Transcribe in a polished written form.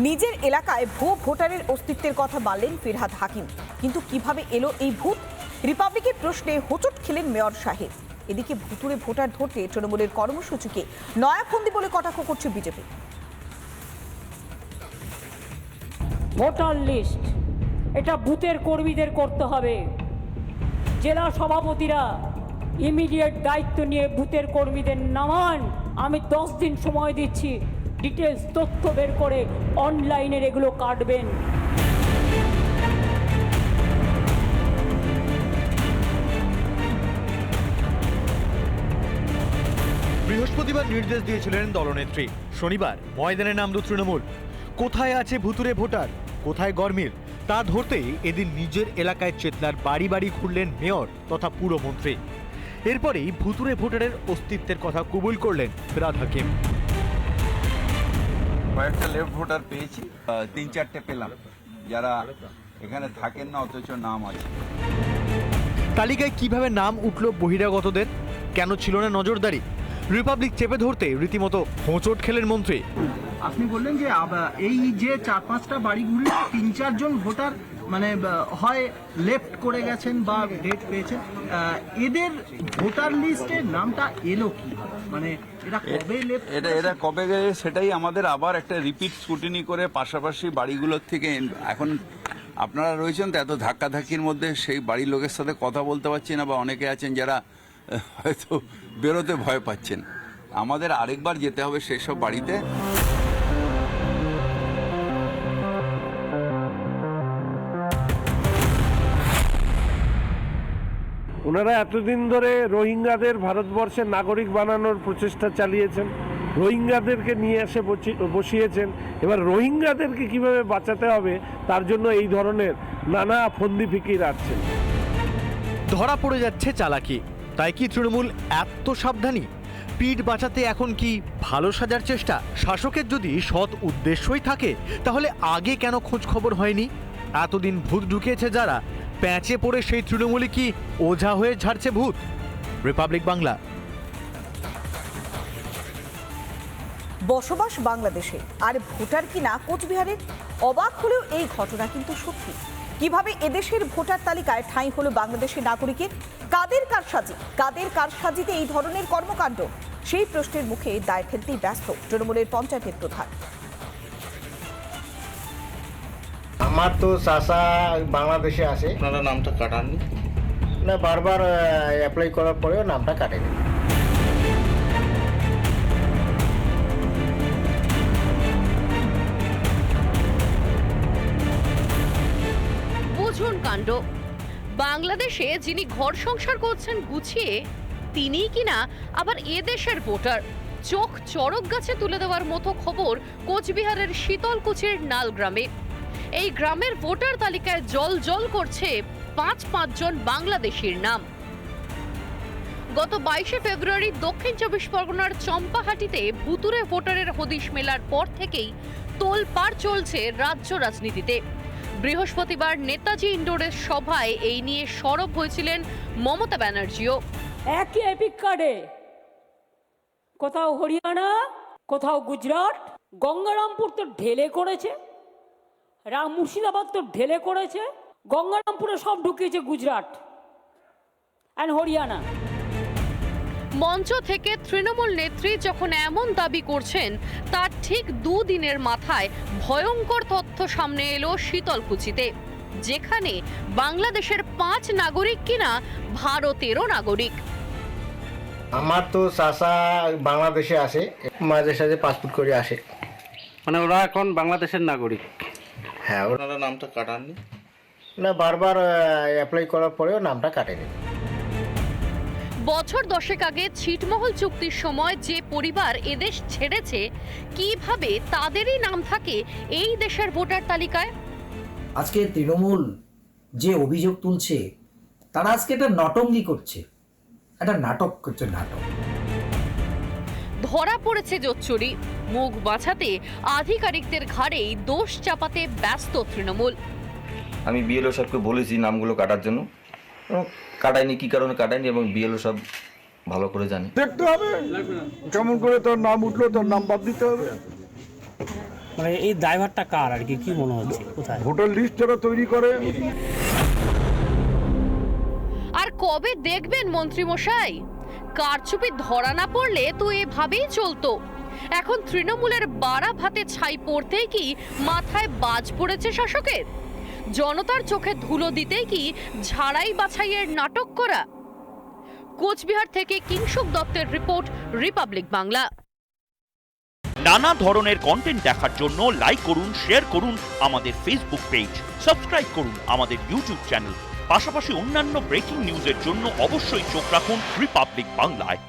নিজের এলাকায় ভুয়ো ভোটারের অস্তিত্বের কথা বললেন ফিরহাদ হাকিম, কিন্তু কিভাবে এলো এই ভূত? রিপাবলিকের প্রশ্নে হোঁচট খেলেন মেয়র সাহেব। এদিকে ভুতুড়ে ভোটার ধরতে তৃণমূলের কর্মসূচিকে নয়াফন্দি বলে কটাক্ষ করছে বিজেপি। ভোটার লিস্ট এটা বুথের কর্মীদের করতে হবে। জেলা সভাপতিরা ইমিডিয়েট দায়িত্ব নিয়ে বুথের কর্মীদের নামান। আমি 10 দিন সময় দিচ্ছি, ডিটেলস তথ্য বের করে অনলাইনের এগুলো কাটবেন। বৃহস্পতিবার নির্দেশ দিয়েছিলেন দলনেত্রী। শনিবার ময়দানে নামল তৃণমূল। কোথায় আছে ভুতুরে ভোটার, কোথায় গরমিল, তা ধরতেই এদিন নিজের এলাকায় চেতলার বাড়ি বাড়ি ঘুরলেন মেয়র তথা পুরমন্ত্রী। এরপরেই ভুতুরে ভোটারের অস্তিত্বের কথা কবুল করলেন ফিরহাদ হাকিম। কয়েকটা লেফট ভোটার পেয়েছি, 3-4টে পেলাম যারা এখানে থাকেন না অথচ নাম আছে। তালিকায় কিভাবে নাম উঠল বহিরাগতদের, কেন ছিল না নজরদারি? রিপাবলিক চেপে ধরতে রীতিমতো হোঁচট খেলেন মন্ত্রী। আপনি বললেন যে এই যে 4-5টা বাড়ি ঘুরে 3-4 জন ভোটার মানে হয় লেফট করে গেছেন বা ডেট পেয়েছেন, এদের ভোটার লিস্টের নামটা এলো কি, মানে এটা কবে লেফট, এটা কবে গেছে সেটাই আমাদের আবার একটা রিপিট স্ক্রুটিনি করে পাশাপাশি বাড়িগুলোর থেকে। এখন আপনারা রয়েছেন তো এত ধাক্কাধাক্কির মধ্যে, সেই বাড়ির লোকের সাথে কথা বলতে পারছি না, বা অনেকে আছেন যারা হয়তো বেরোতে ভয় পাচ্ছেন। আমাদের আরেকবার যেতে হবে সেই সব বাড়িতে। ওনারা এতদিন ধরে রোহিঙ্গাদের ভারতবর্ষের নাগরিক বানানোর প্রচেষ্টা চালিয়েছেন, রোহিঙ্গাদেরকে নিয়ে এসে বসিয়েছেন। এবার রোহিঙ্গাদেরকে কিভাবে বাঁচাতে হবে তার জন্য এই ধরনের নানা ফন্দি ফিকির আসছেন। ধরা পড়ে যাচ্ছে চালাকি, তাই কি তৃণমূল এত সাবধানী? পিঠ বাঁচাতে এখন কি ভালো সাজার চেষ্টা? শাসকের যদি সৎ উদ্দেশ্যই থাকে তাহলে আগে কেন খোঁজ খবর হয়নি? এতদিন ভূত ঢুকিয়েছে যারা, প্যাঁচে পড়ে সেই তৃণমূলই কি ওঝা হয়ে ঝাড়ছে ভূত? রিপাবলিক বাংলা। বসবাস বাংলাদেশে আর ভোটার কিনা কোচবিহারের। অবাক হলেও এই ঘটনা কিন্তু সত্যি। কিভাবে এদেশের ভোটার তালিকায় ঠাঁই হলো বাংলাদেশের নাগরিকের? কাদের কারসাজিতে এই ধরনের কর্মকাণ্ড? সেই প্রশ্নের মুখে দায় ফেলতেই ব্যস্ত তৃণমূলের পঞ্চায়েতের প্রধান। আমার তো চাচা বাংলাদেশে আছে। আপনারা নামটা কাটাননি? না, বারবার অ্যাপ্লাই করার পরেও নামটা কাটেনি। বুঝুন কাণ্ড। বাংলাদেশে যিনি ঘর সংসার করছেন গুছিয়ে, তিনিই কিনা আবার এদেশের ভোটার। চোখ চড়ক গাছে তুলে দেওয়ার মতো খবর কোচবিহারের শীতলকুচির নাল গ্রামে। এই গ্রামের ভোটার তালিকায় জল করছে 5 জন বাংলাদেশির নাম। গত 22শে ফেব্রুয়ারি দক্ষিণ 24 পরগনার চম্পাহাটিতে ভুতুরে ভোটারের হদিশ মেলার পর থেকেই তোলপাড় চলছে রাজ্য রাজনীতিতে। বৃহস্পতিবার নেতাজি ইন্ডোরের সভায় এই নিয়ে সরব হয়েছিলেন মমতা ব্যানার্জিও। একই এপিক কার্ডে কোথাও হরিয়ানা, কোথাও গুজরাট, গঙ্গারামপুর তো ঢেলে করেছে, মুর্শিদাবাদ তো ঢেলে করেছে, গঙ্গারামপুরে সব ঢুকিয়েছে গুজরাট অ্যান্ড হরিয়ানা। মঞ্চ থেকে তৃণমূল নেত্রী যখন এমন দাবি করছেন, তার ঠিক দুদিনের মাথায় ভয়ঙ্কর তথ্য সামনে এলো শীতলকুচিতে, যেখানে বাংলাদেশের 5 নাগরিক কিনা ভারতেরও নাগরিক। আমার তো চাচা বাংলাদেশে আছে, মাঝে সাঝে পাসপোর্ট করে আসে। মানে ওরা এখন বাংলাদেশের নাগরিক? হ্যাঁ। আপনারা নামটা কাটাননি? না, বারবার অ্যাপ্লাই করার পরেও নামটা কাটেনি। বছর 10 আগে ছিটমহল চুক্তির সময় যে পরিবার এদেশ ছেড়েছে, কিভাবে তাদেরই নাম থাকে এই দেশের ভোটার তালিকায়? আজকে তৃণমূল যে অভিযোগ তুলছে, তারা আজকে একটা নটঙ্গি করছে, একটা নাটক করছে, নাটক। ধরা পড়েছে জোচ্চুরি। মুখ বাঁচাতে আধিকারিকদের ঘাড়েই দোষ চাপাতে ব্যস্ত তৃণমূল। আমি বিএলও সাহেবকে বলেছি নামগুলো কাটার জন্য, কাটায়নি, কি কারণে কাটায়নি এবং বিএলও সব ভালো করে জানি। দেখতে হবে কেমন করে তোর নাম উঠলো, তোর নাম বাদ দিতে হবে। মানে এই ড্রাইভারটা কার আর কি, কি মনে হচ্ছে কোথায়? ভোটার লিস্ট যারা তৈরি করে আর কবে দেখবেন মন্ত্রীমশাই? কারচুপি ধরা না পড়লে তো এভাবেই চলতো। এখন তৃণমূলের বাড়া ভাতে ছাই পড়তেই কি মাথায় বাজ পড়েছে শাসকের? জনতার চোখে ধুলো দিতেই কি ঝাড়াই বাছাইয়ের নাটক করা? কোচবিহার থেকে কিংশুক দত্তের রিপোর্ট, রিপাবলিক বাংলা। নানা ধরনের কন্টেন্ট দেখার জন্য লাইক করুন, শেয়ার করুন আমাদের ফেসবুক পেজ, সাবস্ক্রাইব করুন আমাদের ইউটিউব চ্যানেল। পাশাপাশি অন্যান্য ব্রেকিং নিউজের জন্য অবশ্যই চোখ রাখুন রিপাবলিক বাংলায়।